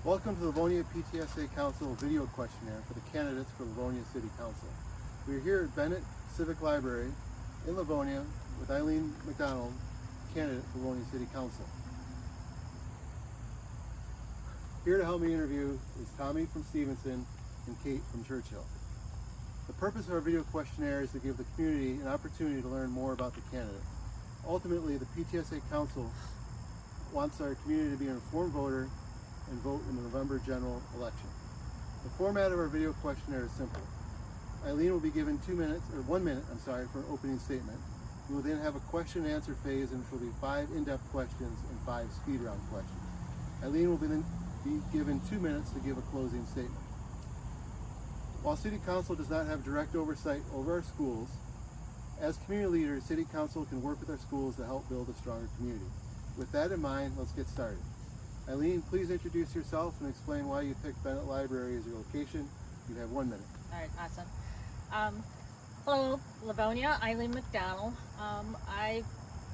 Welcome to the Livonia PTSA Council video questionnaire for the candidates for Livonia City Council. We are here at Bennett Civic Library in Livonia with Eileen McDonnell, candidate for Livonia City Council. Here to help me interview is Tommy from Stevenson and Kate from Churchill. The purpose of our video questionnaire is to give the community an opportunity to learn more about the candidates. Ultimately, the PTSA Council wants our community to be an informed voter and vote in the November general election. The format of our video questionnaire is simple. Eileen will be given 1 minute for an opening statement. We will then have a question and answer phase in which will be 5 in-depth questions and 5 speed round questions. Eileen will then be given 2 minutes to give a closing statement. While City Council does not have direct oversight over our schools, as community leaders, City Council can work with our schools to help build a stronger community. With that in mind, let's get started. Eileen, please introduce yourself and explain why you picked Bennett Library as your location. You have 1 minute. All right, awesome. Hello, Livonia, Eileen McDonnell. My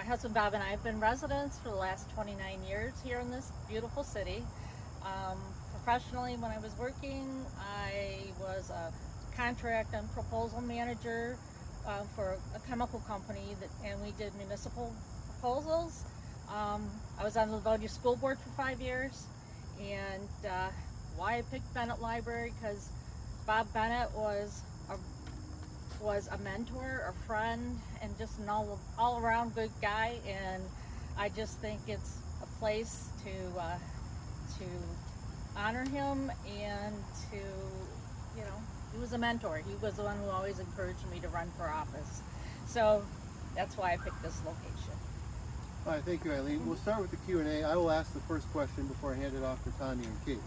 husband Bob and I have been residents for the last 29 years here in this beautiful city. Professionally, when I was working, I was a contract and proposal manager for a chemical company, and we did municipal proposals. I was on the Livonia School Board for 5 years, and why I picked Bennett Library, because Bob Bennett was a mentor, a friend, and just an all-around good guy, and I just think it's a place to honor him and to, he was a mentor. He was the one who always encouraged me to run for office. So that's why I picked this location. All right, thank you, Eileen. We'll start with the Q&A. I will ask the first question before I hand it off to Tommy and Kate.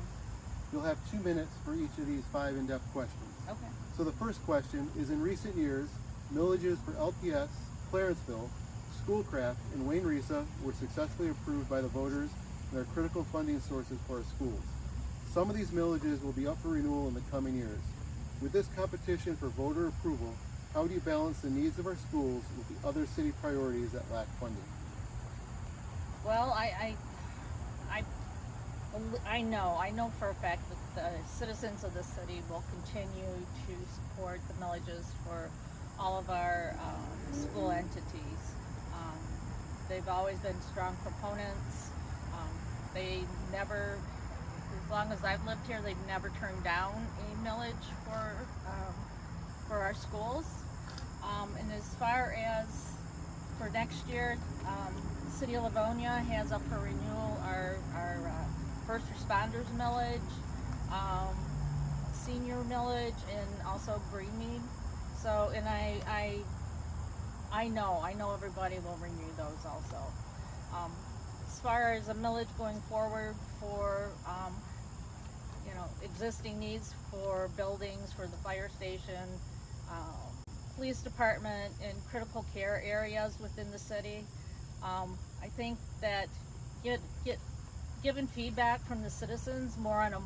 You'll have 2 minutes for each of these 5 in-depth questions. Okay. So the first question is, in recent years, millages for LPS, Clarenceville, Schoolcraft, and Wayne Risa were successfully approved by the voters and are critical funding sources for our schools. Some of these millages will be up for renewal in the coming years. With this competition for voter approval, how do you balance the needs of our schools with the other city priorities that lack funding? Well, I know for a fact that the citizens of the city will continue to support the millages for all of our school entities. They've always been strong proponents. They never, as long as I've lived here, they've never turned down a millage for our schools. And as far as for next year, City of Livonia has up for renewal our first responders millage, senior millage, and also green mead. So, and I know everybody will renew those also. As far as a millage going forward for existing needs for buildings, for the fire station, police department, and critical care areas within the city, I think that given feedback from the citizens more on a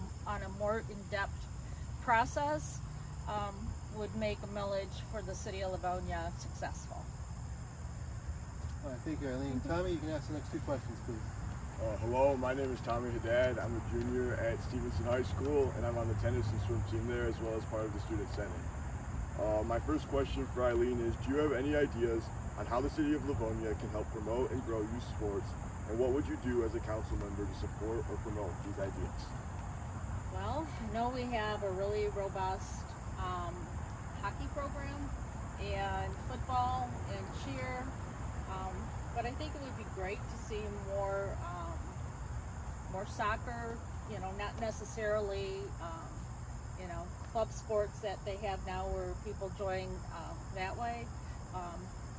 more in-depth process would make a millage for the city of Livonia successful. All right, thank you, Eileen. Tommy, you can ask the next 2 questions, please. Hello, my name is Tommy Haddad. I'm a junior at Stevenson High School, and I'm on the tennis and swim team there, as well as part of the student senate. My first question for Eileen is, do you have any ideas on how the city of Livonia can help promote and grow youth sports, and what would you do as a council member to support or promote these ideas? Well, I know we have a really robust hockey program, and football, and cheer, but I think it would be great to see more soccer, not necessarily, club sports that they have now where people join that way.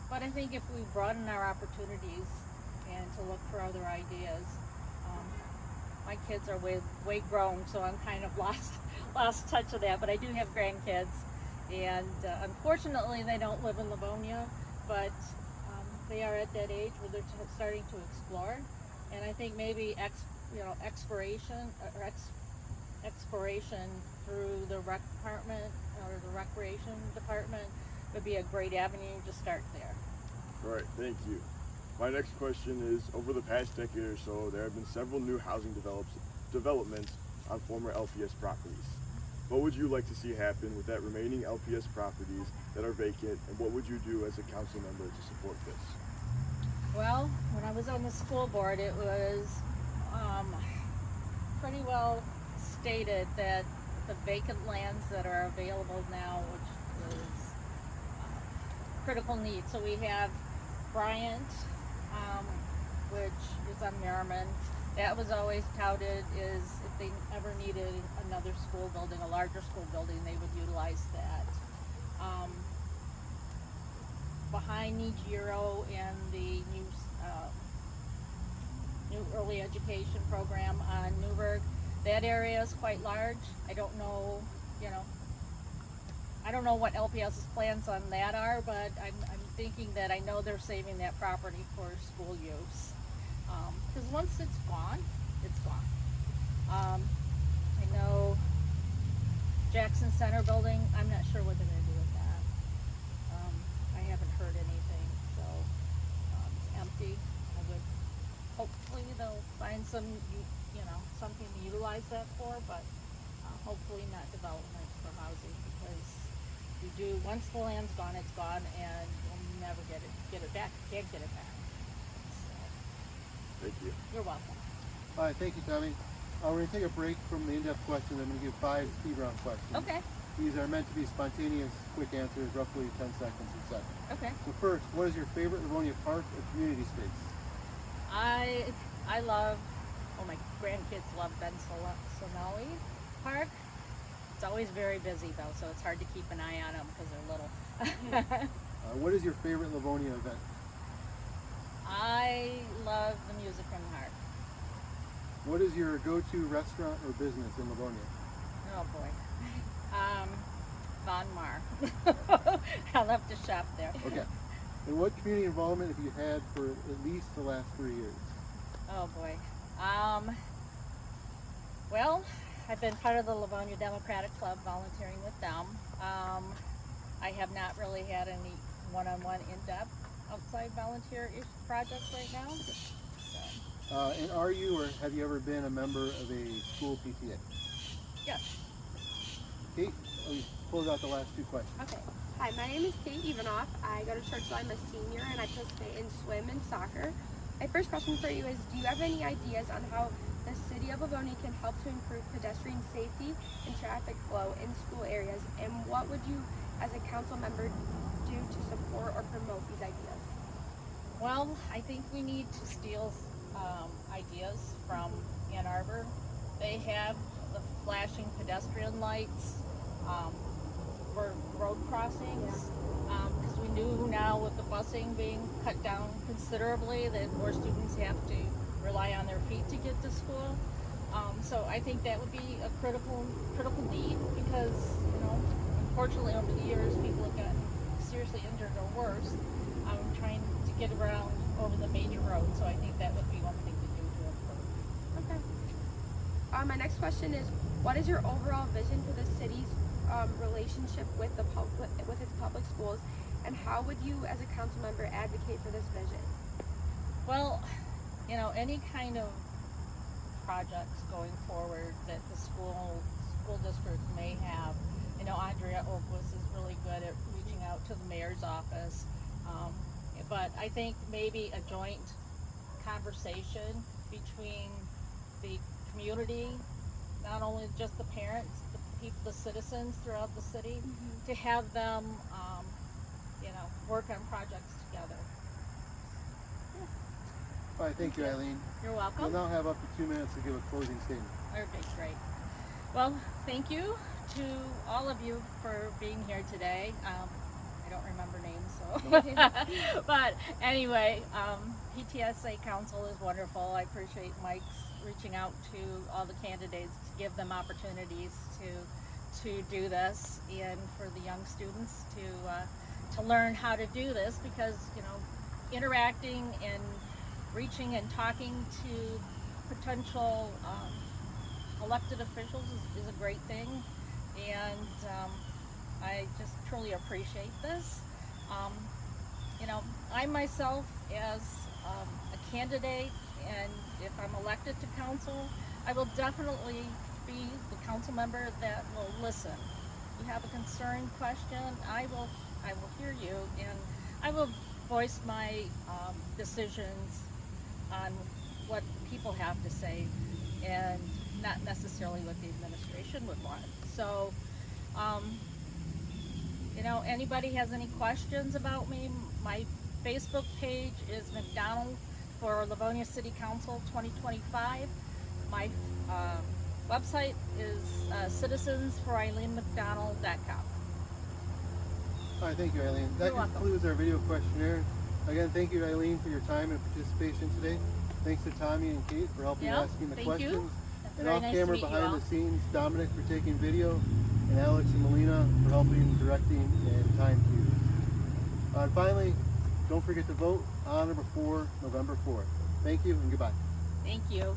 But I think if we broaden our opportunities and to look for other ideas, my kids are way grown, so I'm kind of lost touch of that. But I do have grandkids, and unfortunately they don't live in Livonia, but they are at that age where they're starting to explore. And I think maybe exploration through the rec department or the recreation department would be a great avenue to start there. All right, thank you. My next question is, over the past decade or so, there have been several new housing developments on former LPS properties. What would you like to see happen with that remaining LPS properties that are vacant, and what would you do as a council member to support this? Well, when I was on the school board, it was pretty well stated that the vacant lands that are available now, which is critical need. So we have Bryant, which is on Merriman. That was always touted is if they ever needed another school building, a larger school building, they would utilize that. Behind Nijiro and the new early education program on Newburgh, that area is quite large. I don't know, I don't know what LPS's plans on that are, but I'm thinking that I know they're saving that property for school use. Because once it's gone, it's gone. I know Jackson Center building, I'm not sure what they're going to do with that. I haven't heard anything, so it's empty. I would, hopefully they'll find some, something to utilize that for, but hopefully not development for housing, because once the land's gone, it's gone, and you'll never get it back. You can't get it back. Thank you. You're welcome. All right, thank you, Tommy. We're going to take a break from the in-depth questions. I'm going to give 5 speed-round questions. Okay. These are meant to be spontaneous, quick answers, roughly 10 seconds each second. Okay. So first, what is your favorite Livonia park or community space? I love, my grandkids love Ben Sonali Park. It's always very busy though, so it's hard to keep an eye on them because they're little. What is your favorite Livonia event? I love the Music from the Heart. What is your go-to restaurant or business in Livonia? Oh boy. Von Mar. I'll have to shop there. Okay. And what community involvement have you had for at least the last 3 years? Oh boy. Well, I've been part of the Livonia Democratic Club, volunteering with them. I have not really had any one-on-one in-depth outside volunteer-ish projects right now. So. And are you or have you ever been a member of a school PTA? Yes. Kate, let me close out the last 2 questions. Okay. Hi, my name is Kate Evanoff. I go to Churchill. I'm a senior and I participate in swim and soccer. My first question for you is, do you have any ideas on how the city of Livonia can help to improve pedestrian safety and traffic flow in school areas? And what would you, as a council member, do to support or promote these ideas? Well, I think we need to steal ideas from Ann Arbor. They have the flashing pedestrian lights for road crossings, because we knew now with the busing being cut down considerably that more students have to rely on their feet to get to school. So I think that would be a critical need, because unfortunately over the years people have gotten seriously injured or worse trying to get around over the major roads. So I think that would be one thing to do to improve. Okay. My next question is, what is your overall vision for the city's relationship with its public schools, and how would you as a council member advocate for this vision? Well, any kind of projects going forward that the school district may have. Andrea Oakwas is really good at reaching out to the mayor's office, but I think maybe a joint conversation between the community, not only just the parents, but the citizens throughout the city, to have them, work on projects together. Yes. All right, thank you, Eileen. You're welcome. We'll now have up to 2 minutes to give a closing statement. Okay, great. Well, thank you to all of you for being here today. I don't remember names, so. But anyway, PTSA Council is wonderful. I appreciate Mike's reaching out to all the candidates to give them opportunities to do this, and for the young students to learn how to do this, because interacting and reaching and talking to potential elected officials is a great thing, and I just truly appreciate this. I myself, as a candidate, and if I'm elected to council, I will definitely be the council member that will listen. You have a concern, question, I will hear you, and I will voice my decisions on what people have to say, and not necessarily what the administration would want. So, you know, anybody has any questions about me, my Facebook page is McDonnell for Livonia City Council 2025. My website is citizensforeileenmcdonnell.com. All right, thank you, Eileen. That You're welcome. concludes our video questionnaire. Again, thank you, Eileen, for your time and participation today. Thanks to Tommy and Kate for helping Yeah, asking the thank questions. you. It's And very off nice to camera, meet you behind all. the scenes, Dominic for taking video, and Alex and Melina for helping, directing, and time cues. And finally, don't forget to vote on or before November 4th. Thank you and goodbye. Thank you.